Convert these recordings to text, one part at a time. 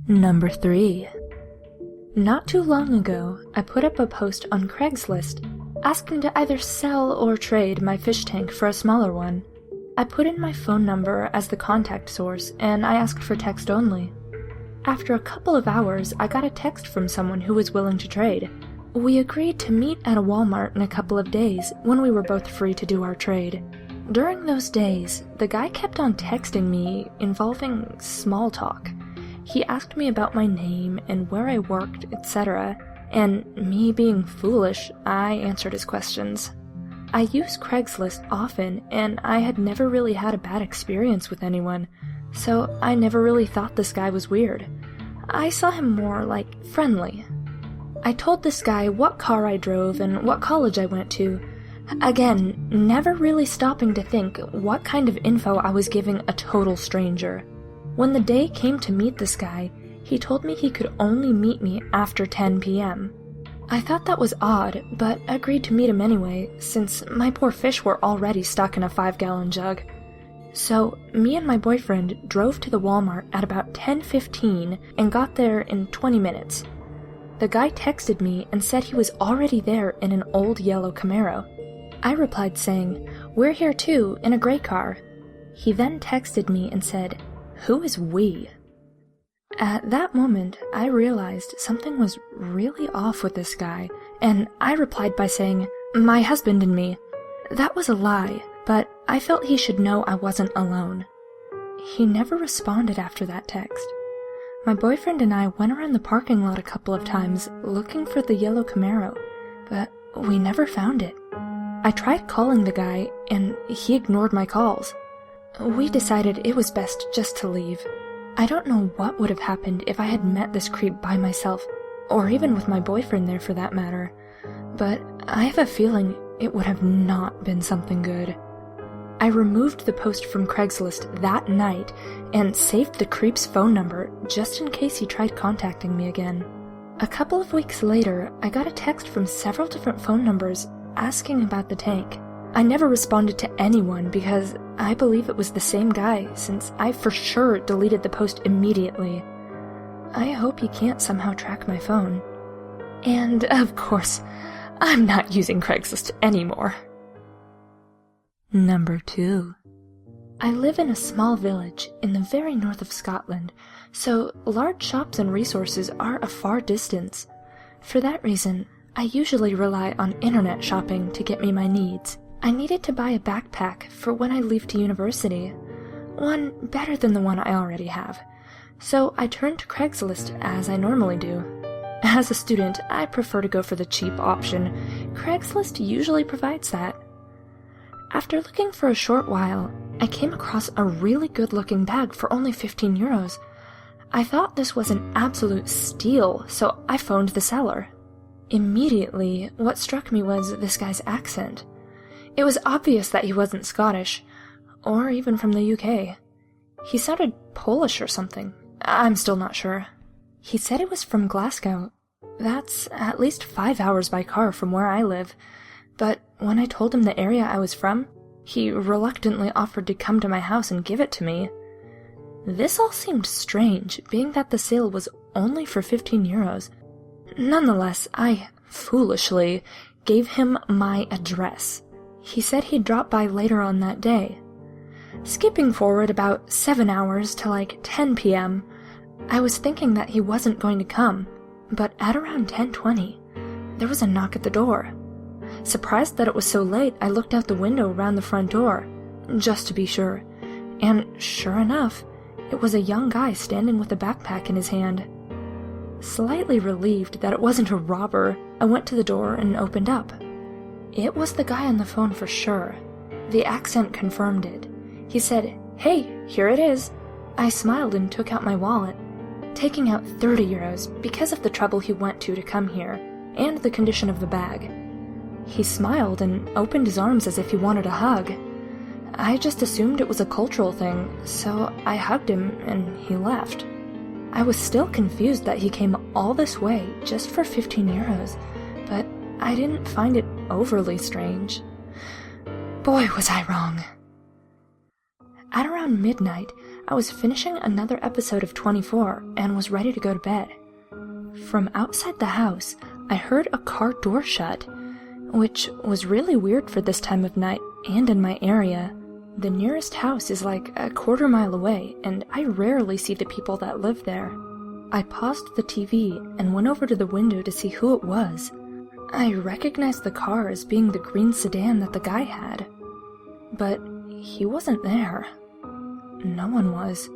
Number 3. Not too long ago, I put up a post on Craigslist asking to either sell or trade my fish tank for a smaller one. I put in my phone number as the contact source, and I asked for text only. After a couple of hours, I got a text from someone who was willing to trade. We agreed to meet at a Walmart in a couple of days when we were both free to do our trade. During those days, the guy kept on texting me involving small talk. He asked me about my name and where I worked, etc., and me being foolish, I answered his questions. I use Craigslist often, and I had never really had a bad experience with anyone, so I never really thought this guy was weird. I saw him more like friendly. I told this guy what car I drove and what college I went to. Again, never really stopping to think what kind of info I was giving a total stranger. When the day came to meet this guy, he told me he could only meet me after 10 p.m. I thought that was odd, but agreed to meet him anyway, since my poor fish were already stuck in a 5-gallon jug. So, me and my boyfriend drove to the Walmart at about 10:15 and got there in 20 minutes. The guy texted me and said he was already there in an old yellow Camaro. I replied saying, "We're here too, in a gray car." He then texted me and said, "Who is we?" At that moment, I realized something was really off with this guy, and I replied by saying, "My husband and me." That was a lie, but I felt he should know I wasn't alone. He never responded after that text. My boyfriend and I went around the parking lot a couple of times looking for the yellow Camaro, but we never found it. I tried calling the guy, and he ignored my calls. We decided it was best just to leave. I don't know what would have happened if I had met this creep by myself, or even with my boyfriend there for that matter, but I have a feeling it would have not been something good. I removed the post from Craigslist that night and saved the creep's phone number just in case he tried contacting me again. A couple of weeks later, I got a text from several different phone numbers asking about the tank. I never responded to anyone because I believe it was the same guy, since I for sure deleted the post immediately. I hope he can't somehow track my phone. And, of course, I'm not using Craigslist anymore. Number 2. I live in a small village in the very north of Scotland, so large shops and resources are a far distance. For that reason, I usually rely on internet shopping to get me my needs. I needed to buy a backpack for when I leave to university, one better than the one I already have, so I turned to Craigslist as I normally do. As a student, I prefer to go for the cheap option. Craigslist usually provides that. After looking for a short while, I came across a really good-looking bag for only 15 euros. I thought this was an absolute steal, so I phoned the seller. Immediately, what struck me was this guy's accent. It was obvious that he wasn't Scottish, or even from the UK. He sounded Polish or something. I'm still not sure. He said it was from Glasgow. That's at least 5 hours by car from where I live, but when I told him the area I was from, he reluctantly offered to come to my house and give it to me. This all seemed strange, being that the sale was only for 15 euros. Nonetheless, I, foolishly, gave him my address. He said he'd drop by later on that day. Skipping forward about 7 hours to like 10 p.m., I was thinking that he wasn't going to come, but at around 10:20, there was a knock at the door. Surprised that it was so late, I looked out the window around the front door, just to be sure, and sure enough, it was a young guy standing with a backpack in his hand. Slightly relieved that it wasn't a robber, I went to the door and opened up. It was the guy on the phone for sure. The accent confirmed it. He said, "Hey, here it is." I smiled and took out my wallet, taking out 30 euros because of the trouble he went to come here, and the condition of the bag. He smiled and opened his arms as if he wanted a hug. I just assumed it was a cultural thing, so I hugged him and he left. I was still confused that he came all this way just for 15 euros, but I didn't find it overly strange. Boy, was I wrong. At around midnight, I was finishing another episode of 24 and was ready to go to bed. From outside the house, I heard a car door shut, which was really weird for this time of night and in my area. The nearest house is like a quarter-mile away, and I rarely see the people that live there. I paused the TV and went over to the window to see who it was. I recognized the car as being the green sedan that the guy had. But he wasn't there. No one was.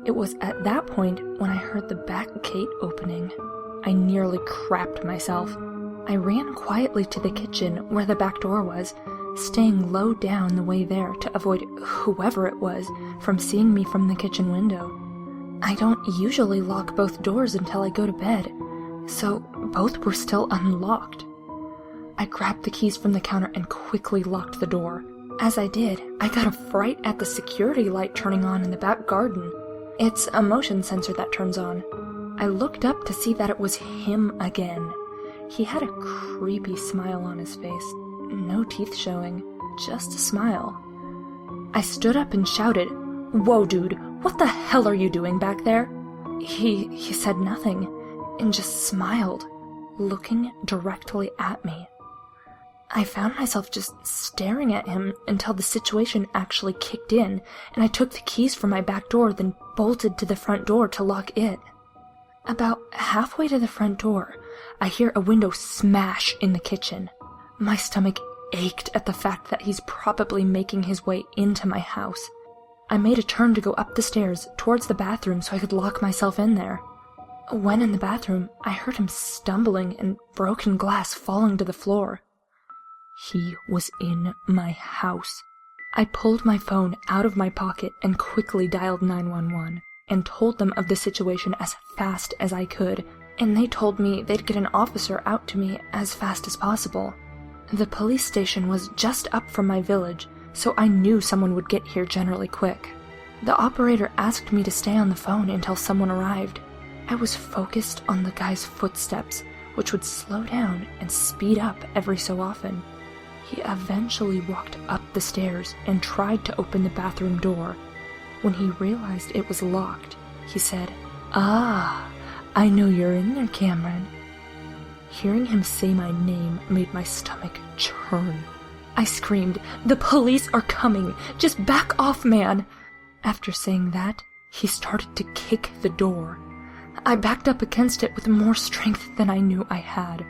It was at that point when I heard the back gate opening. I nearly crapped myself. I ran quietly to the kitchen where the back door was, staying low down the way there to avoid whoever it was from seeing me from the kitchen window. I don't usually lock both doors until I go to bed, so both were still unlocked. I grabbed the keys from the counter and quickly locked the door. As I did, I got a fright at the security light turning on in the back garden. It's a motion sensor that turns on. I looked up to see that it was him again. He had a creepy smile on his face. No teeth showing, just a smile. I stood up and shouted, "Whoa, dude, what the hell are you doing back there?" He said nothing, and just smiled, looking directly at me. I found myself just staring at him until the situation actually kicked in, and I took the keys from my back door, then bolted to the front door to lock it. About halfway to the front door, I hear a window smash in the kitchen. My stomach ached at the fact that he's probably making his way into my house. I made a turn to go up the stairs towards the bathroom so I could lock myself in there. When in the bathroom, I heard him stumbling and broken glass falling to the floor. He was in my house. I pulled my phone out of my pocket and quickly dialed 911 and told them of the situation as fast as I could, and they told me they'd get an officer out to me as fast as possible. The police station was just up from my village, so I knew someone would get here generally quick. The operator asked me to stay on the phone until someone arrived. I was focused on the guy's footsteps, which would slow down and speed up every so often. He eventually walked up the stairs and tried to open the bathroom door. When he realized it was locked, he said, "Ah, I know you're in there, Cameron." Hearing him say my name made my stomach churn. I screamed, "The police are coming! Just back off, man!" After saying that, he started to kick the door. I backed up against it with more strength than I knew I had.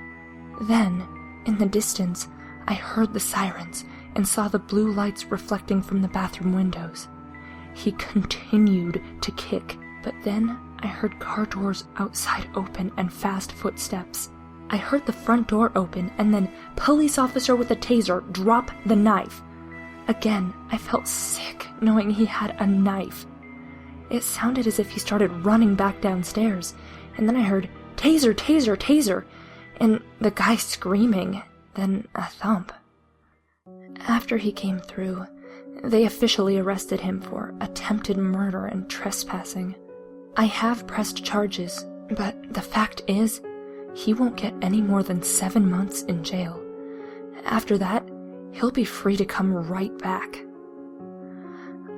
Then, in the distance, I heard the sirens and saw the blue lights reflecting from the bathroom windows. He continued to kick, but then I heard car doors outside open and fast footsteps. I heard the front door open and then police officer with a taser drop the knife. Again, I felt sick knowing he had a knife. It sounded as if he started running back downstairs, and then I heard, "Taser, taser, taser," and the guy screaming, then a thump. After he came through, they officially arrested him for attempted murder and trespassing. I have pressed charges, but the fact is, he won't get any more than 7 months in jail. After that, he'll be free to come right back.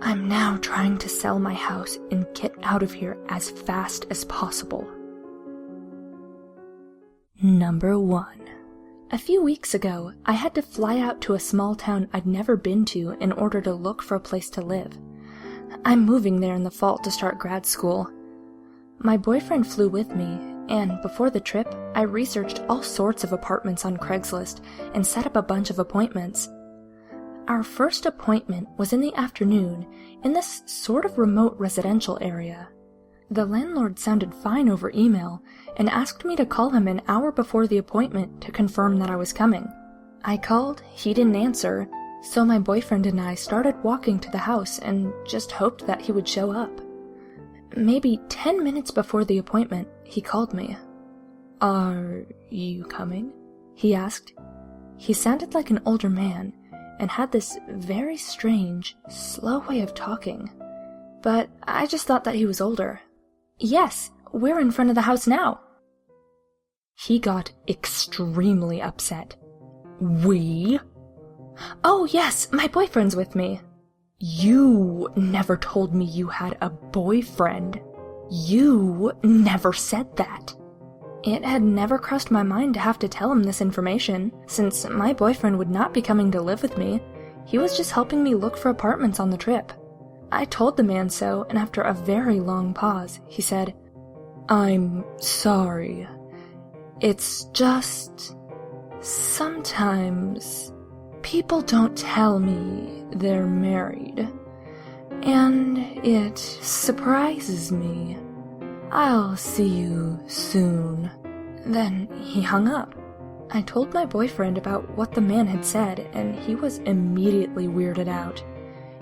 I'm now trying to sell my house and get out of here as fast as possible. Number 1. A few weeks ago, I had to fly out to a small town I'd never been to in order to look for a place to live. I'm moving there in the fall to start grad school. My boyfriend flew with me, and before the trip, I researched all sorts of apartments on Craigslist and set up a bunch of appointments. Our first appointment was in the afternoon in this sort of remote residential area. The landlord sounded fine over email and asked me to call him an hour before the appointment to confirm that I was coming. I called, he didn't answer, so my boyfriend and I started walking to the house and just hoped that he would show up. Maybe 10 minutes before the appointment, he called me. "Are you coming?" he asked. He sounded like an older man and had this very strange, slow way of talking. But I just thought that he was older. "Yes, we're in front of the house now." He got extremely upset. "We? "Oh yes, my boyfriend's with me." "You never told me you had a boyfriend. You never said that." It had never crossed my mind to have to tell him this information, since my boyfriend would not be coming to live with me. He was just helping me look for apartments on the trip. I told the man so, and after a very long pause, he said, "I'm sorry. It's just... sometimes people don't tell me they're married, and it surprises me. I'll see you soon." Then he hung up. I told my boyfriend about what the man had said, and he was immediately weirded out.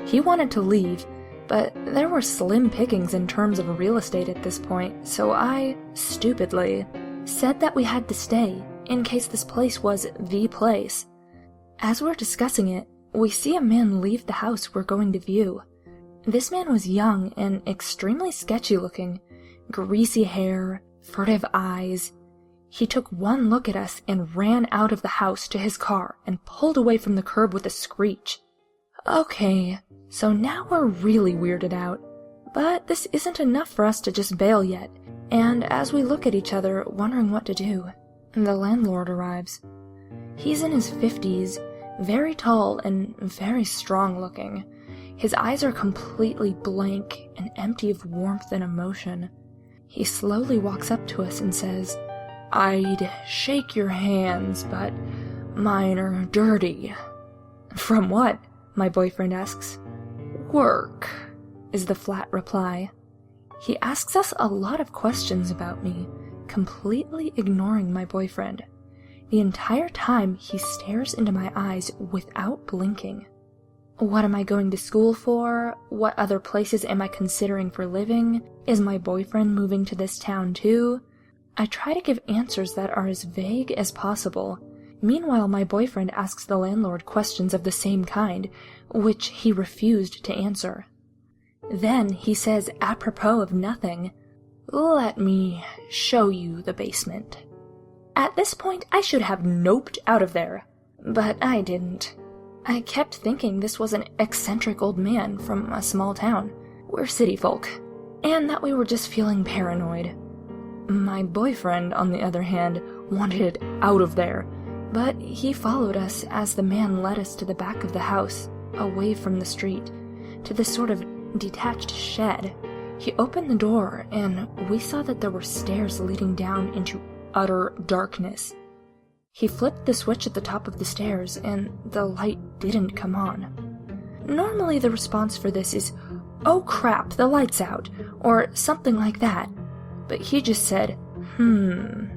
He wanted to leave, but there were slim pickings in terms of real estate at this point, so I, stupidly, said that we had to stay, in case this place was the place. As we're discussing it, we see a man leave the house we're going to view. This man was young and extremely sketchy looking, greasy hair, furtive eyes. He took one look at us and ran out of the house to his car and pulled away from the curb with a screech. Okay, so now we're really weirded out. But this isn't enough for us to just bail yet, and as we look at each other, wondering what to do, the landlord arrives. He's in his 50s, very tall and very strong looking. His eyes are completely blank and empty of warmth and emotion. He slowly walks up to us and says, "I'd shake your hands, but mine are dirty." "From what?" my boyfriend asks. "Work," is the flat reply. He asks us a lot of questions about me, completely ignoring my boyfriend. The entire time he stares into my eyes without blinking. What am I going to school for? What other places am I considering for living? Is my boyfriend moving to this town too? I try to give answers that are as vague as possible. Meanwhile, my boyfriend asks the landlord questions of the same kind, which he refused to answer. Then he says, apropos of nothing, "Let me show you the basement." At this point, I should have noped out of there, but I didn't. I kept thinking this was an eccentric old man from a small town. We're city folk, and that we were just feeling paranoid. My boyfriend, on the other hand, wanted out of there, but he followed us as the man led us to the back of the house, away from the street, to this sort of detached shed. He opened the door, and we saw that there were stairs leading down into utter darkness. He flipped the switch at the top of the stairs, and the light didn't come on. Normally the response for this is, "Oh crap, the light's out," or something like that. But he just said, and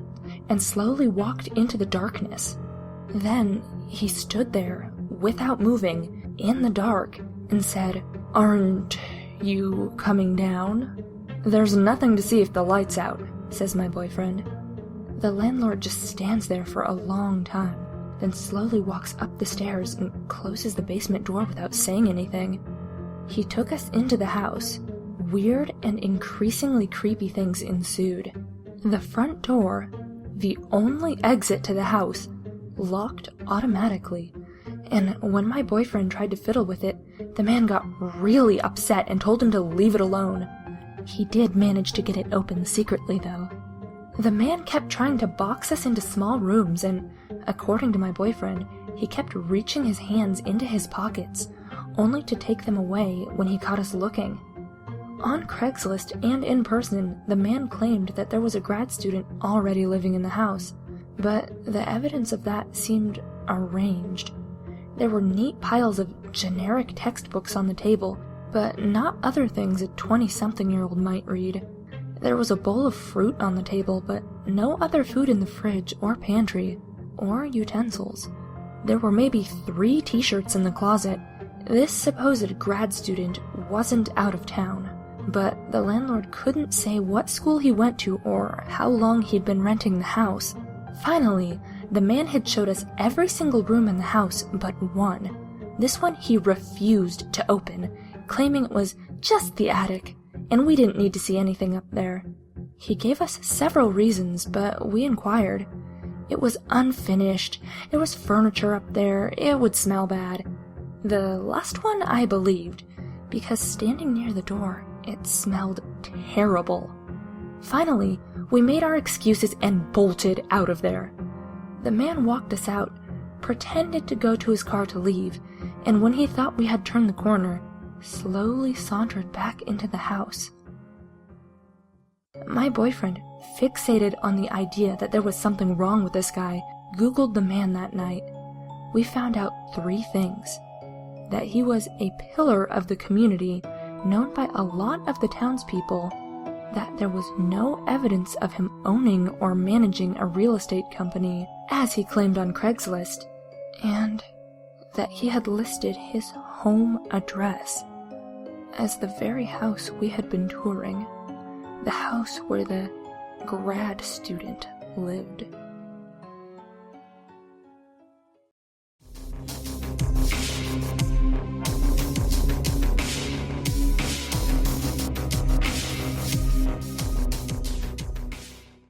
slowly walked into the darkness. Then he stood there, without moving, in the dark, and said, "Aren't you coming down?" "There's nothing to see if the light's out," says my boyfriend. The landlord just stands there for a long time, then slowly walks up the stairs and closes the basement door without saying anything. He took us into the house. Weird and increasingly creepy things ensued. The front door, the only exit to the house, locked automatically, and when my boyfriend tried to fiddle with it, the man got really upset and told him to leave it alone. He did manage to get it open secretly, though. The man kept trying to box us into small rooms, and, according to my boyfriend, he kept reaching his hands into his pockets, only to take them away when he caught us looking. On Craigslist and in person, the man claimed that there was a grad student already living in the house, but the evidence of that seemed arranged. There were neat piles of generic textbooks on the table, but not other things a 20-something-year-old might read. There was a bowl of fruit on the table, but no other food in the fridge or pantry, or utensils. There were maybe 3 t-shirts in the closet. This supposed grad student wasn't out of town, but the landlord couldn't say what school he went to or how long he'd been renting the house. Finally, the man had showed us every single room in the house but one. This one he refused to open, claiming it was just the attic, and we didn't need to see anything up there. He gave us several reasons, but we inquired. It was unfinished, there was furniture up there, it would smell bad. The last one I believed, because standing near the door, it smelled terrible. Finally, we made our excuses and bolted out of there. The man walked us out, pretended to go to his car to leave, and when he thought we had turned the corner, slowly sauntered back into the house. My boyfriend, fixated on the idea that there was something wrong with this guy, Googled the man that night. We found out 3 things. That he was a pillar of the community, known by a lot of the townspeople, that there was no evidence of him owning or managing a real estate company, as he claimed on Craigslist, and that he had listed his home address as the very house we had been touring, the house where the grad student lived.